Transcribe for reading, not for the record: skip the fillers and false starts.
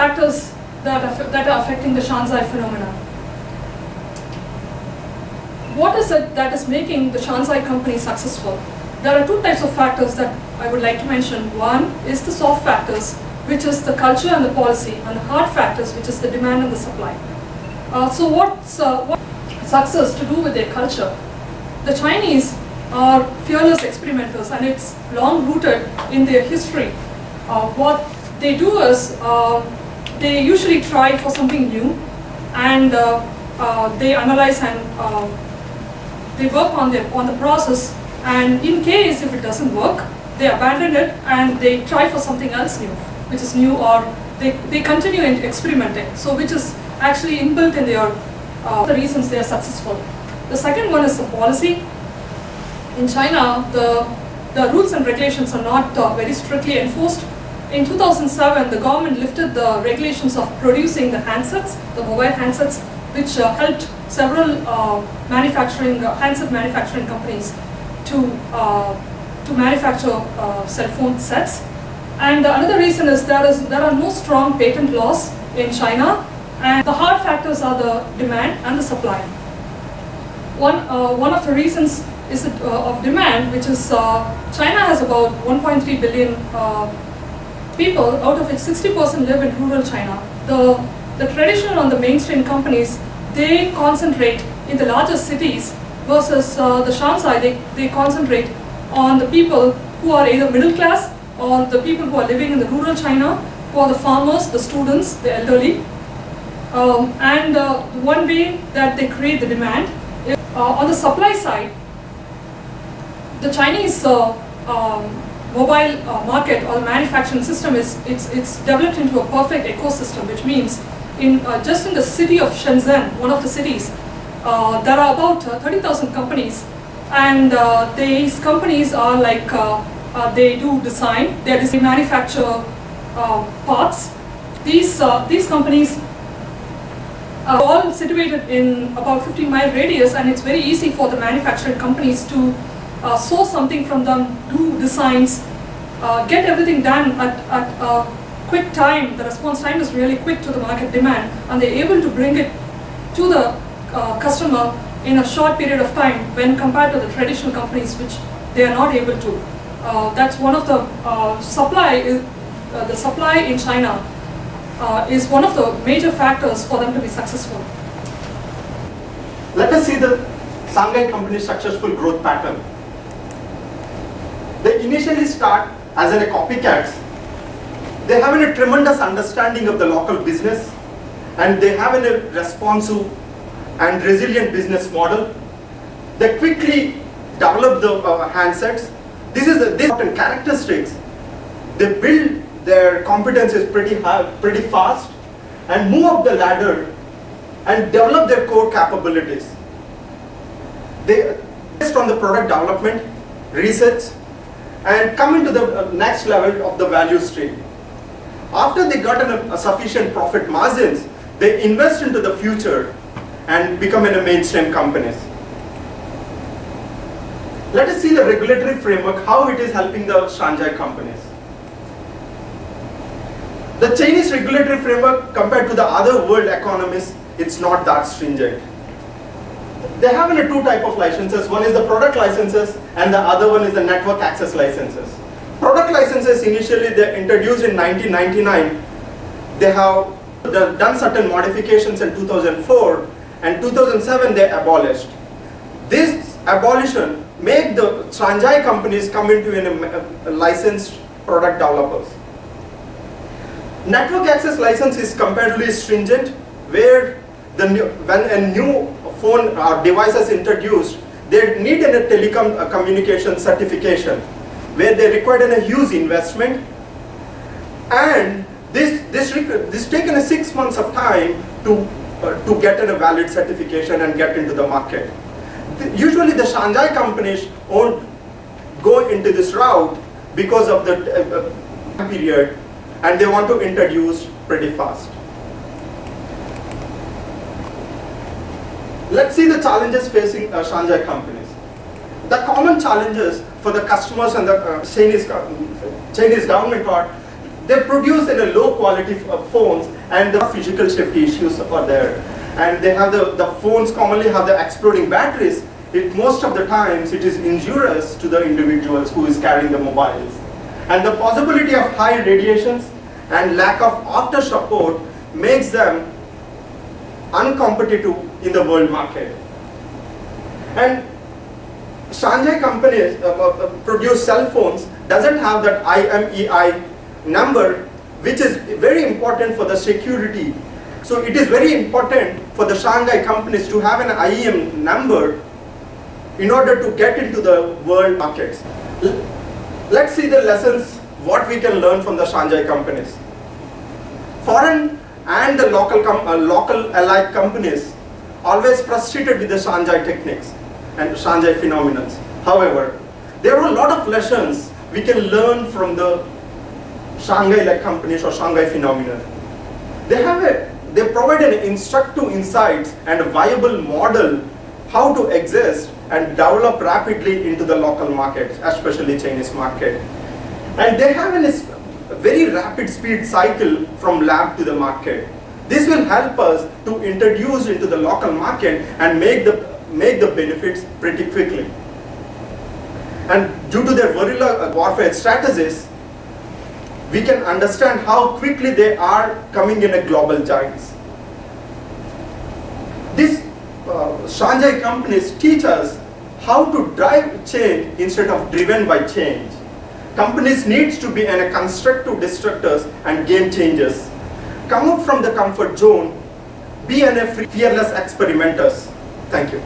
factors that are affecting the Shanzai phenomenon. What is it that is making the Shanzai company successful? There are two types of factors that I would like to mention. One is the soft factors, which is the culture and the policy, and the hard factors, which is the demand and the supply. So what's success to do with their culture? The Chinese are fearless experimenters, and it's long rooted in their history. What they do is they usually try for something new, and they analyze and they work on the process. And in case if it doesn't work, they abandon it and they try for something else new, which is new, or they continue experimenting. So which is actually inbuilt in their the reasons they are successful. The second one is the policy. In China, the rules and regulations are not very strictly enforced. In 2007, the government lifted the regulations of producing the handsets, the mobile handsets, which helped several handset manufacturing companies to manufacture cell phone sets. And another reason is there are no strong patent laws in China, and the hard factors are the demand and the supply. One of the reasons is of demand, which is China has about 1.3 billion people, out of which 60% live in rural China. The traditional and the mainstream companies, they concentrate in the larger cities, versus the Shanzai, they concentrate on the people who are either middle class or the people who are living in the rural China, who are the farmers, the students, the elderly. And one way that they create the demand is on the supply side. The Chinese mobile market or manufacturing system it's developed into a perfect ecosystem, which means just in the city of Shenzhen, one of the cities, there are about 30,000 companies, and these companies are like they do design, they manufacture parts. These companies are all situated in about 15-mile radius, and it's very easy for the manufacturing companies to source something from them, do designs, get everything done at a quick time. The response time is really quick to the market demand, and they're able to bring it to the customer in a short period of time when compared to the traditional companies, which they are not able to. That's one of the supply in China is one of the major factors for them to be successful. Let us see the Shanghai company's successful growth pattern. They initially start as a copycats. They have a tremendous understanding of the local business, and they have a responsive and resilient business model. They quickly develop the handsets. This is the important characteristics. They build their competencies pretty high, pretty fast, and move up the ladder and develop their core capabilities. They based on the product development, research, and come into the next level of the value stream. After they got a sufficient profit margins, they invest into the future and become in a mainstream companies. Let us see the regulatory framework, how it is helping the Shanghai companies. The Chinese regulatory framework compared to the other world economies, it's not that stringent. They have two types of licenses. One is the product licenses and the other one is the network access licenses. Product licenses initially they introduced in 1999. They have done certain modifications in 2004 and 2007 they abolished. This abolition made the Shanghai companies come into a licensed product developers. Network access license is comparatively stringent, where when a new phone or device is introduced, they need a telecom communication certification, where they require a huge investment, and this taken 6 months of time to get a valid certification and get into the market. Usually the Shanghai companies won't go into this route because of the period, and they want to introduce pretty fast. Let's see the challenges facing Shanghai companies. The common challenges for the customers and the Chinese government are they produce in a low quality phones, and the physical safety issues are there. And they have the phones commonly have the exploding batteries. Most of the times it is injurious to the individuals who is carrying the mobiles. And the possibility of high radiations and lack of after support makes them uncompetitive in the world market. And Shanghai companies produce cell phones doesn't have that IMEI number, which is very important for the security. So it is very important for the Shanghai companies to have an IEM number in order to get into the world markets. Let's see the lessons, what we can learn from the Shanghai companies. Foreign and the local allied companies always frustrated with the Shanghai techniques and Shanghai phenomena. However, there are a lot of lessons we can learn from the Shanghai-like companies or Shanghai phenomena. They provide an instructive insights and a viable model how to exist and develop rapidly into the local markets, especially Chinese market. And they have a very rapid speed cycle from lab to the market. This will help us to introduce into the local market and make the benefits pretty quickly. And due to their guerrilla warfare strategies, we can understand how quickly they are coming in a global giants. These Shanghai companies teach us how to drive change instead of driven by change. Companies need to be a constructive disruptors and game changers. Come out from the comfort zone, be a fearless experimenters. Thank you.